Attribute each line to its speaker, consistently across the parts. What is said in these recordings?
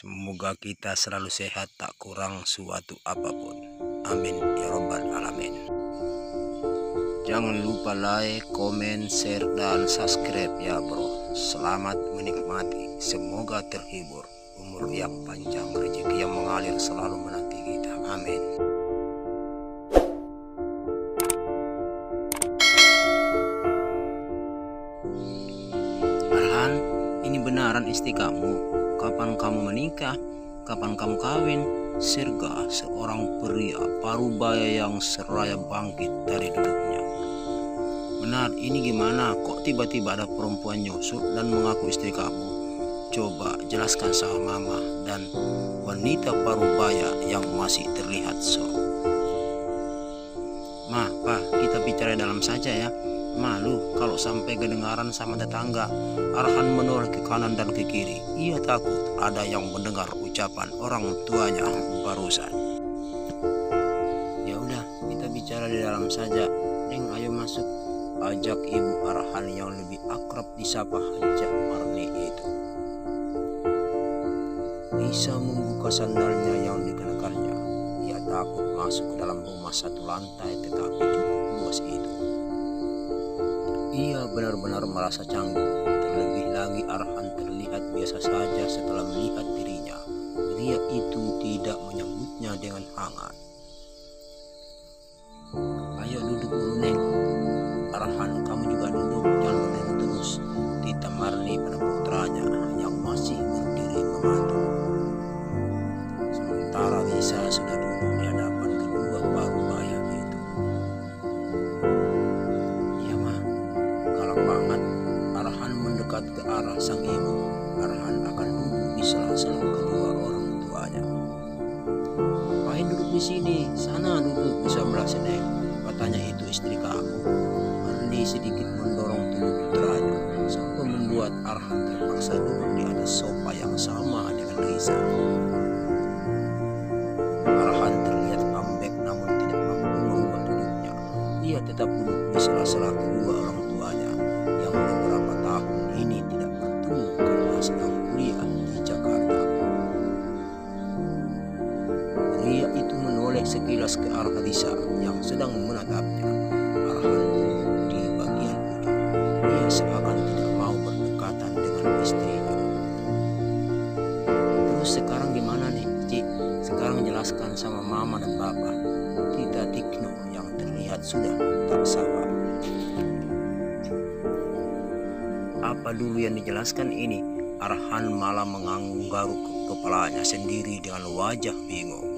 Speaker 1: Semoga kita selalu sehat, tak kurang suatu apapun. Amin ya robbal alamin. Jangan lupa like, komen, share, dan subscribe ya bro. Selamat menikmati, semoga terhibur. Umur yang panjang, rezeki yang mengalir selalu menanti kita. Amin. Arhan, ini benaran istri kamu? Kapan kamu menikah? Kapan kamu kawin? Sirga, seorang pria parubaya yang seraya bangkit dari duduknya. Benar, ini gimana? Kok tiba-tiba ada perempuan nyusul dan mengaku istri kamu? Coba jelaskan sama mama dan wanita parubaya yang masih terlihat sok. Ma, Pa, kita bicara dalam saja ya. Malu kalau sampai kedengaran sama tetangga. Arhan menoleh ke kanan dan ke kiri. Ia takut ada yang mendengar ucapan orang tuanya barusan. Ya udah, kita bicara di dalam saja. Neng, ayo masuk. Ajak ibu Arhan yang lebih akrab disapa Hajah Marni itu. Risa membuka sandalnya yang dikenakannya. Ia takut masuk ke dalam rumah satu lantai tetapi cukup luas itu. Ia benar-benar merasa canggung. Terlebih lagi Arhan terlihat biasa saja setelah melihat dirinya. Pria itu tidak menyambutnya dengan hangat. Ayo duduk dulu Neng. Arhan, kamu juga duduk, jangan menengok terus. Tita Marni pada putranya yang masih berdiri mengantuk. Sementara Risa sudah duduk di hadapan kedua parubaya itu. Iya mah, galak banget. Arhan mendekat ke arah sang ibu. Arhan akan duduk di sela-sela kedua orang tuanya. Ngapain duduk di sini? Sana duduk di sebelah sini. Katanya itu istri kamu. Marni sedikit mendorong tubuh putranya sampai membuat Arhan terpaksa duduk di atas sofa yang sama dengan Risa. Arhan terlihat lembek namun tidak mampu merubah duduknya. Ia tetap duduk di sela-sela kedua orang tuanya yang beberapa tahun ini tidak bertemu karena sedang kuliah di Jakarta. Pria itu menoleh sekilas ke arah Risa yang sedang menatapnya. Arhan di bagian ujung. Ia seakan tidak mau berdekatan dengan istrinya. Terus sekarang gimana nih, Cik? Sekarang jelaskan sama mama dan papa. Tita Tikno yang terlihat sudah tak sabar. Apa dulu yang dijelaskan ini? Arhan malah menggaruk kepalanya sendiri dengan wajah bingung.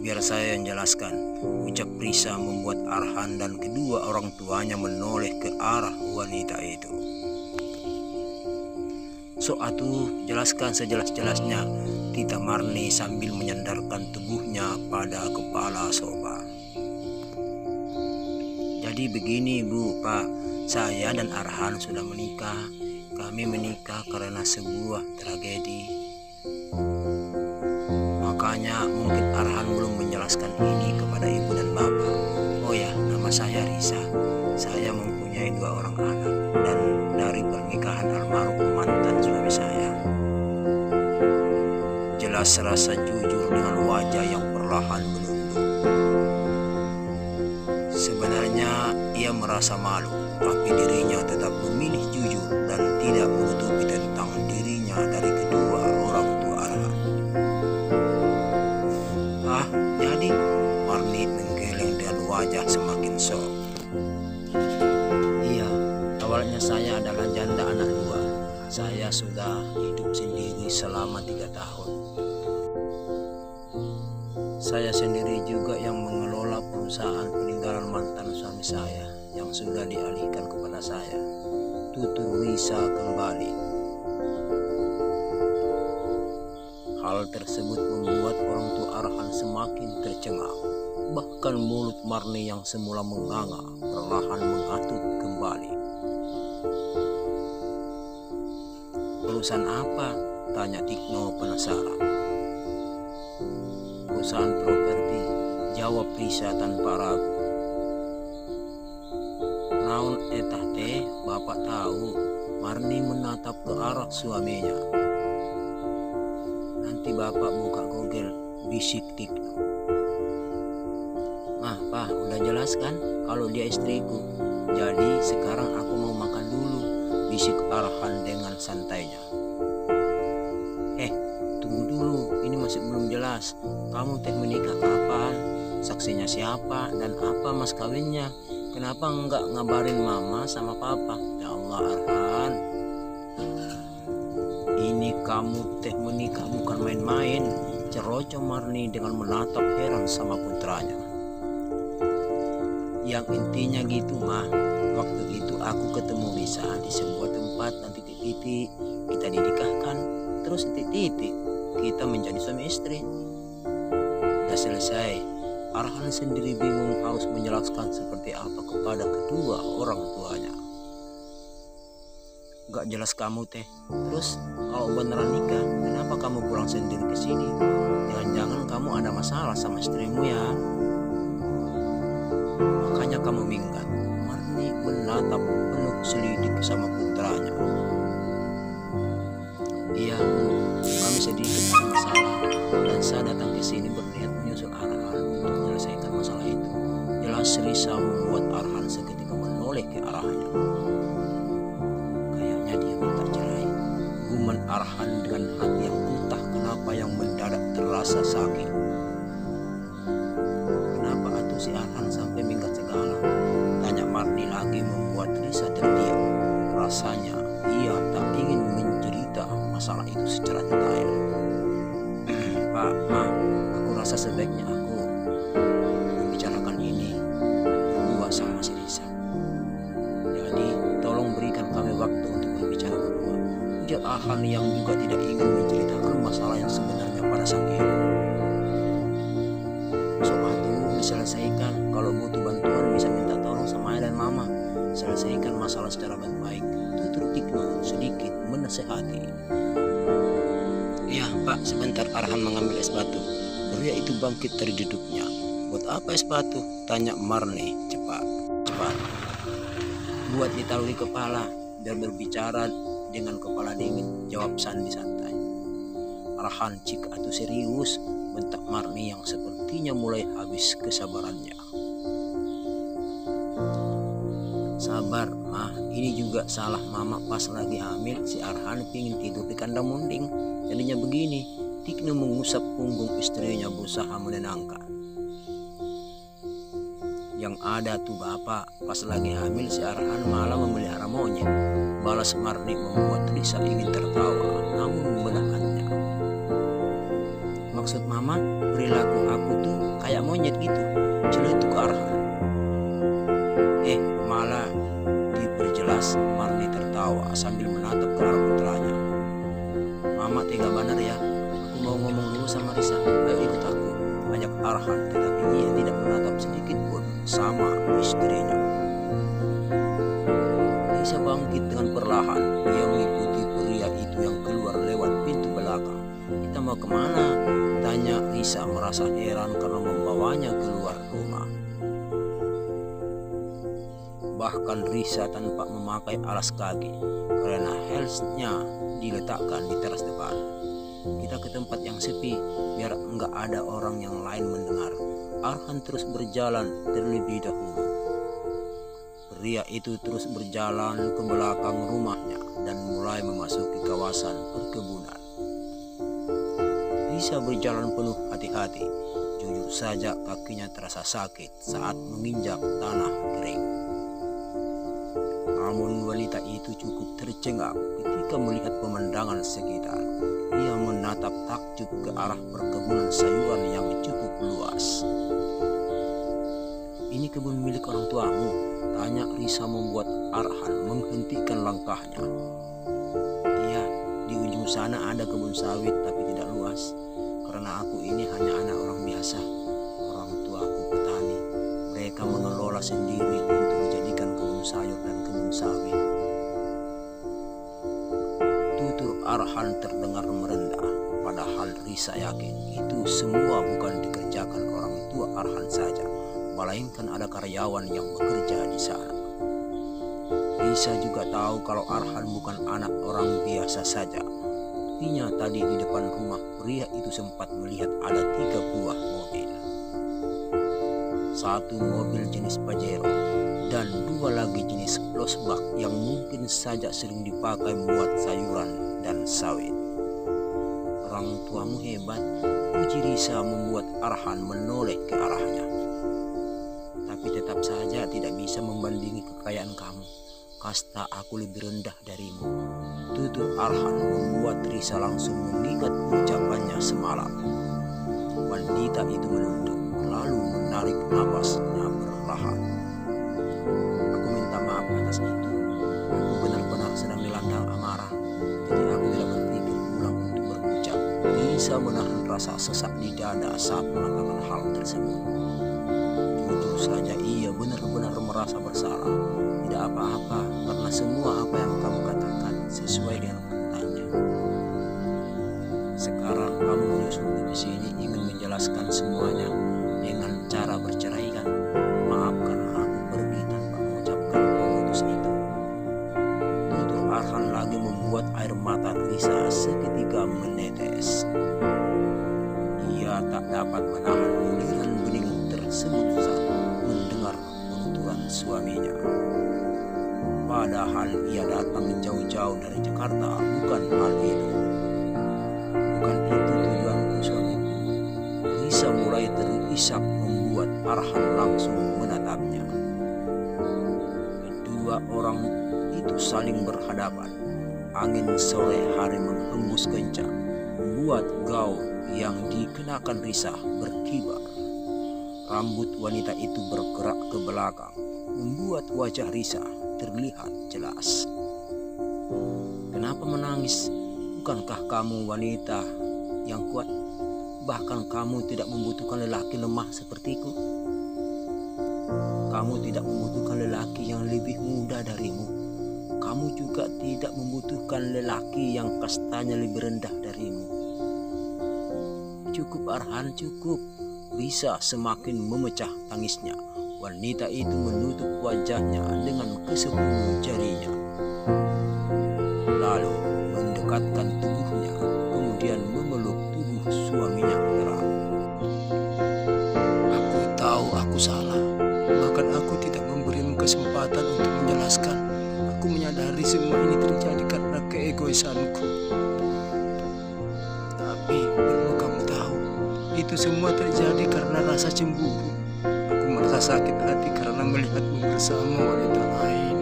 Speaker 1: Biar saya yang jelaskan, ucap Risa membuat Arhan dan kedua orang tuanya menoleh ke arah wanita itu. So atuh, jelaskan sejelas-jelasnya, Tita Marni sambil menyandarkan tubuhnya pada kepala sofa. Jadi begini Bu, Pak, saya dan Arhan sudah menikah. Kami menikah karena sebuah tragedi. Makanya mungkin Arhan belum menjelaskan ini kepada ibu dan bapak. Oh ya, nama saya Risa. Saya mempunyai 2 orang anak dan dari pernikahan almarhum mantan suami saya. Jelas rasa jujur dengan wajah yang perlahan menunduk. Sebenarnya ia merasa malu, tapi dirinya tetap memilih jujur dan tidak menutupi tentang dirinya dari kedua orang tua Arhan. Ah, jadi Marni menggeleng dengan wajah semakin sok. Iya, awalnya saya adalah janda anak 2. Saya sudah hidup sendiri selama 3 tahun. Saya sendiri juga yang mengelola perusahaan peninggalan mantan suami saya yang sudah dialihkan kepada saya. Tutur Risa kembali. Hal tersebut membuat orang tua Arhan semakin tercengang. Bahkan mulut Marni yang semula menganga perlahan mengatut kembali. Perusahaan apa? Tanya Tikno penasaran. Perusahaan properti, jawab Risa tanpa ragu. Naon etah teh, bapak tahu. Marni menatap ke arah suaminya. Nanti bapak buka Google, bisik Tikno. Mah, Pak, udah jelas kan kalau dia istriku. Jadi sekarang aku mau makan dulu, bisik Arhan dengan santainya. Tunggu dulu, ini masih belum jelas. Kamu teh menikah kapan? Saksinya siapa? Dan apa mas kawinnya? Kenapa enggak ngabarin mama sama papa? Ya Allah Arhan, ini kamu teh menikah bukan main-main. Ceroco Marni dengan menatap heran sama putranya. Yang intinya gitu mah, waktu itu aku ketemu Risa di sebuah tempat dan titik-titik kita dinikahkan, terus titik-titik kita menjadi suami istri. Udah selesai. Arhan sendiri bingung harus menjelaskan seperti apa kepada kedua orang tuanya. Gak jelas kamu teh. Terus kalau beneran nikah, kenapa kamu pulang sendiri ke sini? Jangan-jangan kamu ada masalah sama istrimu ya? Makanya kamu minggat. Marni menatap penuh selidik sama putranya. Iya, kami sedikit ada masalah dan saya datang ke sini berniat menyusul Arhan untuk menyelesaikan masalah itu. Jelas Risa membuat Arhan seketika menoleh ke arahnya. Kayaknya dia minta cerai. Guman Arhan dengan hati yang entah kenapa yang mendadak terasa sakit. Kenapa atuh si Arhan sampai minggat segala? Tanya Marni lagi membuat Risa terdiam. Rasanya ia tak ingin mencerita masalah itu secara detail. Pak, Ma, aku rasa sebaiknya aku membicarakan ini berdua sama si Risa. Jadi tolong berikan kami waktu untuk berbicara berdua. Ujar Arhan yang juga tidak ingin menceritakan masalah yang sebenarnya pada sang ibu. Soal itu diselesaikan. Kalau butuh bantuan bisa minta tolong sama ayah dan mama. Selesaikan masalah secara baik-baik. Tutur Tikno sedikit menasehati. Ya Pak, sebentar. Arhan mengambil es batu. Pria itu bangkit dari duduknya. Buat apa es batu? Tanya Marni. Cepat. Buat ditaruh di kepala biar berbicara dengan kepala dingin, jawab Sandi santai. Arhan, cik atuh serius, bentak Marni yang sepertinya mulai habis kesabarannya. Sabar, Mah, ini juga salah mama pas lagi hamil. Si Arhan pingin tidur di kandang munding. Jadinya begini. Tikno mengusap punggung istrinya berusaha menenangkan. Yang ada tuh bapak, pas lagi hamil si Arhan malah memelihara monyet. Balas Marni membuat Risa ingin tertawa, namun menahannya. Maksud mama, perilaku aku tuh kayak monyet gitu, celetuk Arhan. Malah diperjelas. Marni tertawa sambil menatap ke arah putranya. Mama tega benar ya, aku mau ngomong dulu sama Risa. Ayo ikut aku, ajak Arhan, tetapi ia tidak menatap sedikit pun sama istrinya. Risa bangkit dengan perlahan. Ia mengikuti pria itu yang keluar lewat pintu belakang. Kita mau kemana? Tanya Risa merasa heran karena membawanya keluar rumah. Bahkan Risa tanpa memakai alas kaki karena heelsnya diletakkan di teras depan. Kita ke tempat yang sepi biar enggak ada orang yang lain mendengar. Arhan terus berjalan terlebih dahulu. Pria itu terus berjalan ke belakang rumahnya dan mulai memasuki kawasan perkebunan. Risa berjalan penuh hati-hati. Jujur saja kakinya terasa sakit saat menginjak tanah kering. Namun wanita itu cukup tercengang ketika melihat pemandangan sekitar. Ia menatap takjub ke arah perkebunan sayuran yang cukup luas. Ini kebun milik orang tuamu? Tanya Risa membuat Arhan menghentikan langkahnya. Iya, di ujung sana ada kebun sawit tapi tidak luas. Karena aku ini hanya anak orang biasa. Orang tuaku petani. Mereka mengelola sendiri untuk dijadikan kebun sayur dan kebun sawit. Tutur Arhan terdengar merendah. Padahal Risa yakin itu semua bukan dikerjakan orang tua Arhan saja, melainkan ada karyawan yang bekerja di sana. Risa juga tahu kalau Arhan bukan anak orang biasa saja. Sepertinya tadi di depan rumah pria itu sempat melihat ada 3 buah mobil. 1 mobil jenis Pajero dan 2 lagi jenis losbak yang mungkin saja sering dipakai buat sayuran dan sawit. Orang tuamu hebat, puji Risa membuat Arhan menoleh ke arahnya. Tapi tetap saja tidak bisa membandingi kekayaan kamu. Kasta aku lebih rendah darimu. Tutur Arhan membuat Risa langsung mengingat ucapannya semalam. Wanita itu menunduk, lalu menarik napasnya perlahan. Aku minta maaf atas itu. Aku benar-benar sedang dilanda amarah. Jadi aku tidak berpikir ulang untuk berucap. Risa menahan rasa sesak di dada saat mengatakan hal tersebut. Jujur saja ia benar-benar merasa bersalah. Tidak apa-apa, karena semua apa yang kamu katakan sesuai dengan faktanya. Sekarang kamu menyusul ke sini ingin menjelaskan semuanya dengan cara berceraikan. Maaf karena aku pergi tanpa mengucapkan pemutus itu. Tutur Arhan lagi membuat air mata Risa seketika menetes. Ia tak dapat menahan buliran bening tersebut saat mendengar penuturan suaminya. Padahal ia datang jauh-jauh dari Jakarta, bukan hal itu. Bukan itu tujuanku, suamiku. Risa mulai terisak membuat Arhan langsung menatapnya. Kedua orang itu saling berhadapan. Angin sore hari menghembus kencang, membuat gaun yang dikenakan Risa berkibar. Rambut wanita itu bergerak ke belakang, membuat wajah Risa terlihat jelas. Kenapa menangis? Bukankah kamu wanita yang kuat? Bahkan kamu tidak membutuhkan lelaki lemah sepertiku. Kamu tidak membutuhkan lelaki yang lebih muda darimu. Kamu juga tidak membutuhkan lelaki yang kastanya lebih rendah darimu. Cukup Arhan, cukup. Risa semakin memecah tangisnya. Wanita itu menutup wajahnya dengan ke-10 jarinya. Lalu mendekatkan tubuhnya, kemudian memeluk tubuh suaminya erat. Aku tahu aku salah, bahkan aku tidak memberimu kesempatan untuk menjelaskan. Aku menyadari semua ini terjadi karena keegoisanku. Tapi perlu kamu tahu, itu semua terjadi karena rasa cemburu. Merasa sakit hati karena melihatmu bersama wanita lain.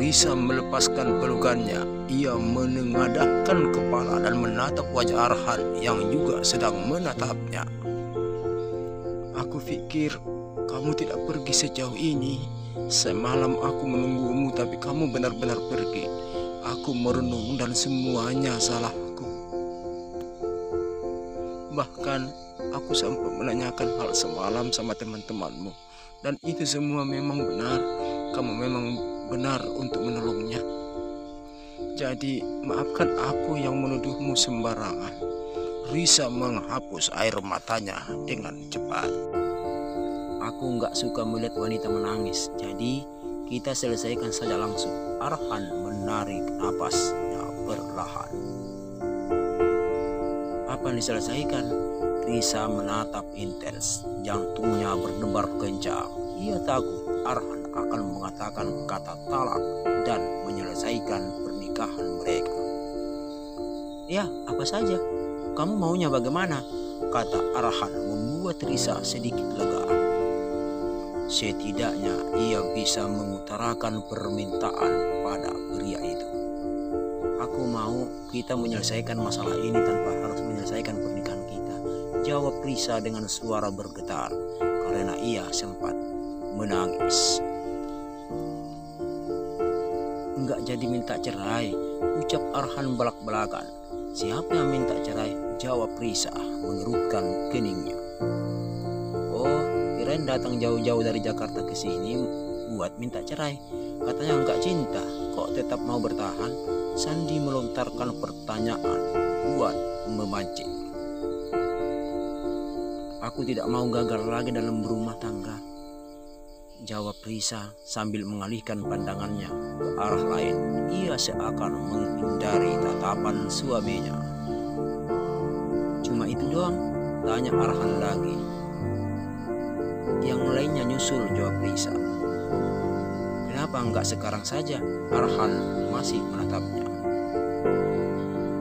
Speaker 1: Risa melepaskan pelukannya. Ia menengadahkan kepala dan menatap wajah Arhan yang juga sedang menatapnya. Aku pikir kamu tidak pergi sejauh ini. Semalam aku menunggumu tapi kamu benar-benar pergi. Aku merenung dan semuanya salahku. Bahkan aku sampai menanyakan hal semalam sama teman-temanmu. Dan itu semua memang benar. Kamu memang benar untuk menolongnya. Jadi maafkan aku yang menuduhmu sembarangan. Risa menghapus air matanya dengan cepat. Aku nggak suka melihat wanita menangis. Jadi kita selesaikan saja langsung. Arhan menarik napasnya perlahan. Apa yang diselesaikan? Risa menatap intens, jantungnya berdebar kencang. Ia takut Arhan akan mengatakan kata talak dan menyelesaikan pernikahan mereka. Ya, apa saja. Kamu maunya bagaimana? Kata Arhan membuat Risa sedikit lega. Setidaknya ia bisa mengutarakan permintaan pada pria itu. Aku mau kita menyelesaikan masalah ini tanpa harus menyelesaikan pernikahan kita. Jawab Risa dengan suara bergetar karena ia sempat menangis. Enggak jadi minta cerai, ucap Arhan belak-belakan. Siapa yang minta cerai? Jawab Risa mengerutkan keningnya. Oh, kirain datang jauh-jauh dari Jakarta ke sini buat minta cerai. Katanya enggak cinta, kok tetap mau bertahan? Sandi melontarkan pertanyaan buat memancing. Aku tidak mau gagal lagi dalam berumah tangga. jawab Risa sambil mengalihkan pandangannya ke arah lain. Ia seakan menghindari tatapan suaminya. Cuma itu doang? Tanya Arhan lagi. Yang lainnya nyusul, jawab Risa. Kenapa enggak sekarang saja? Arhan masih menatapnya.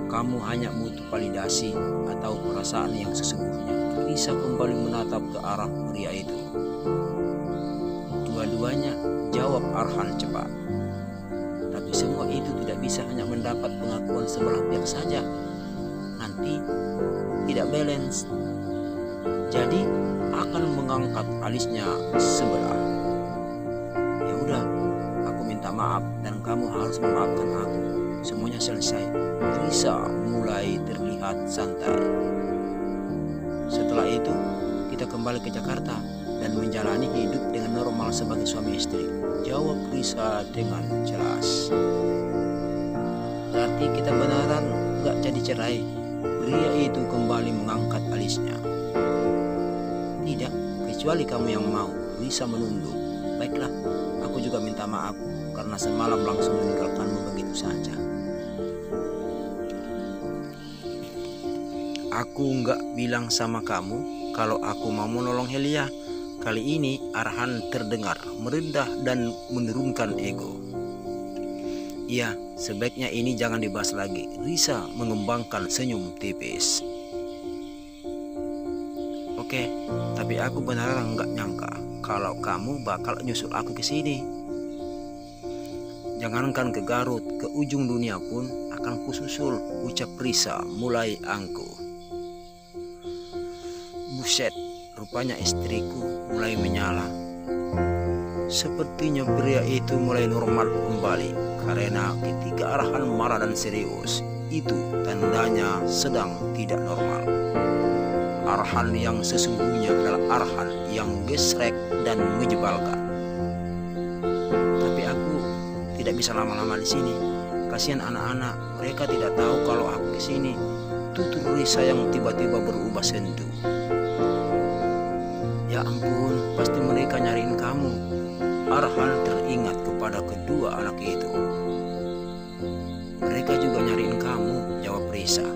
Speaker 1: Kamu hanya butuh validasi atau perasaan yang sesungguhnya. Risa kembali menatap ke arah pria itu. Dua-duanya, jawab Arhan cepat. Tapi semua itu tidak bisa hanya mendapat pengakuan sebelah pihak saja. Nanti tidak balance. Jadi akan mengangkat alisnya sebelah. Ya udah, aku minta maaf dan kamu harus memaafkan aku. Semuanya selesai. Risa mulai terlihat santai. Setelah itu kita kembali ke Jakarta dan menjalani hidup dengan normal sebagai suami istri, jawab Risa dengan jelas. Berarti kita beneran gak jadi cerai? Pria itu kembali mengangkat alisnya. Tidak, kecuali kamu yang mau. Risa menunduk. Baiklah, aku juga minta maaf karena semalam langsung meninggalkanmu begitu saja. Aku nggak bilang sama kamu kalau aku mau menolong Helia. Kali ini Arhan terdengar merendah dan menurunkan ego. Iya, sebaiknya ini jangan dibahas lagi. Risa mengembangkan senyum tipis. Oke, tapi aku beneran nggak nyangka kalau kamu bakal nyusul aku ke sini. Jangankan ke Garut, ke ujung dunia pun akan kususul, ucap Risa mulai angkuh. Buset, rupanya istriku mulai menyala. Sepertinya pria itu mulai normal kembali, karena ketika Arhan marah dan serius, itu tandanya sedang tidak normal. Arhan yang sesungguhnya adalah Arhan yang gesrek dan menyebalkan. Tapi aku tidak bisa lama-lama di sini. Kasihan anak-anak, mereka tidak tahu kalau aku ke sini. Tutur Risa yang tiba-tiba berubah sendu. Ya ampun, pasti mereka nyariin kamu. Arhan teringat kepada kedua anak itu. Mereka juga nyariin kamu, jawab Risa.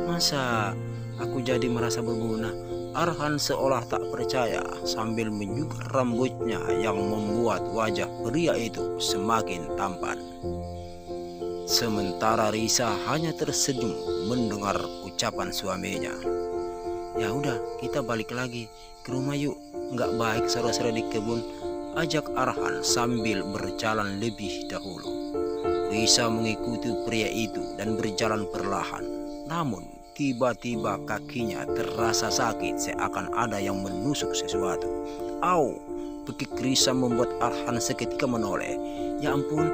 Speaker 1: Masa aku jadi merasa berguna? Arhan seolah tak percaya sambil menyugar rambutnya yang membuat wajah pria itu semakin tampan. Sementara Risa hanya tersenyum mendengar ucapan suaminya. Ya udah, kita balik lagi ke rumah yuk. Nggak baik sore-sore di kebun, ajak Arhan sambil berjalan lebih dahulu. Risa mengikuti pria itu dan berjalan perlahan. Namun tiba-tiba kakinya terasa sakit, seakan ada yang menusuk sesuatu. Au! Bekik Risa membuat Arhan seketika menoleh. Ya ampun,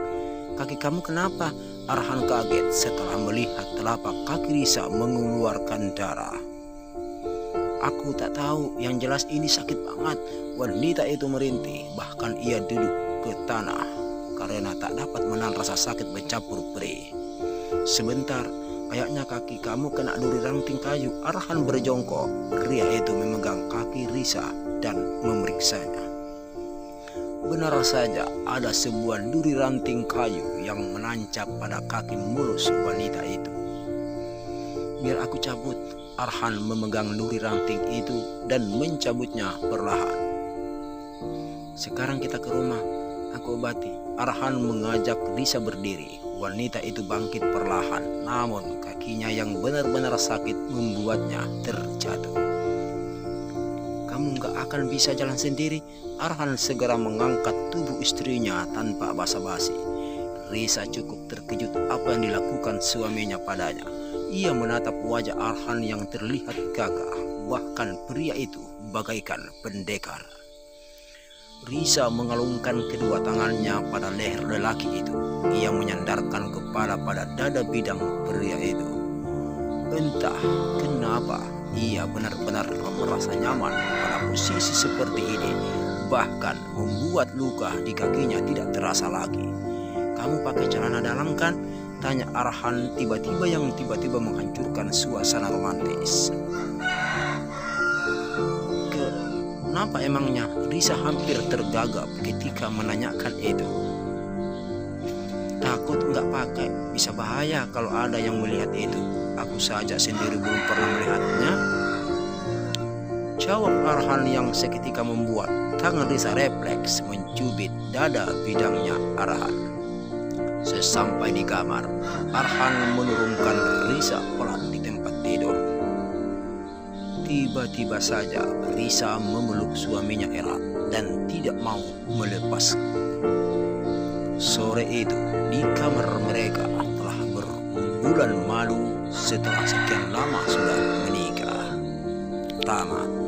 Speaker 1: kaki kamu kenapa? Arhan kaget setelah melihat telapak kaki Risa mengeluarkan darah. Aku tak tahu, yang jelas ini sakit banget. Wanita itu merintih, bahkan ia duduk ke tanah karena tak dapat menahan rasa sakit bercampur perih. Sebentar, kayaknya kaki kamu kena duri ranting kayu. Arhan berjongkok. Pria itu memegang kaki Risa dan memeriksanya. Benar saja, ada sebuah duri ranting kayu yang menancap pada kaki mulus wanita itu. Biar aku cabut. Arhan memegang duri ranting itu dan mencabutnya perlahan. Sekarang kita ke rumah, aku obati. Arhan mengajak Risa berdiri. Wanita itu bangkit perlahan, namun kakinya yang benar-benar sakit membuatnya terjatuh. Kamu gak akan bisa jalan sendiri. Arhan segera mengangkat tubuh istrinya tanpa basa-basi. Risa cukup terkejut apa yang dilakukan suaminya padanya. Ia menatap wajah Arhan yang terlihat gagah, bahkan pria itu bagaikan pendekar. Risa mengalungkan kedua tangannya pada leher lelaki itu. Ia menyandarkan kepala pada dada bidang pria itu. Entah kenapa ia benar-benar merasa nyaman pada posisi seperti ini, bahkan membuat luka di kakinya tidak terasa lagi. Kamu pakai celana dalam kan? Tanya Arhan tiba-tiba menghancurkan suasana romantis. Kenapa emangnya? Risa hampir tergagap ketika menanyakan itu. Takut nggak pakai, bisa bahaya kalau ada yang melihat itu. Aku saja sendiri belum pernah melihatnya, jawab Arhan yang seketika membuat tangan Risa refleks mencubit dada bidangnya Arhan. Sesampai di kamar, Arhan menurunkan Risa pelan di tempat tidur. Tiba-tiba saja Risa memeluk suaminya erat dan tidak mau melepas. Sore itu di kamar mereka telah berbulan malu setelah sekian lama sudah menikah. Tamat.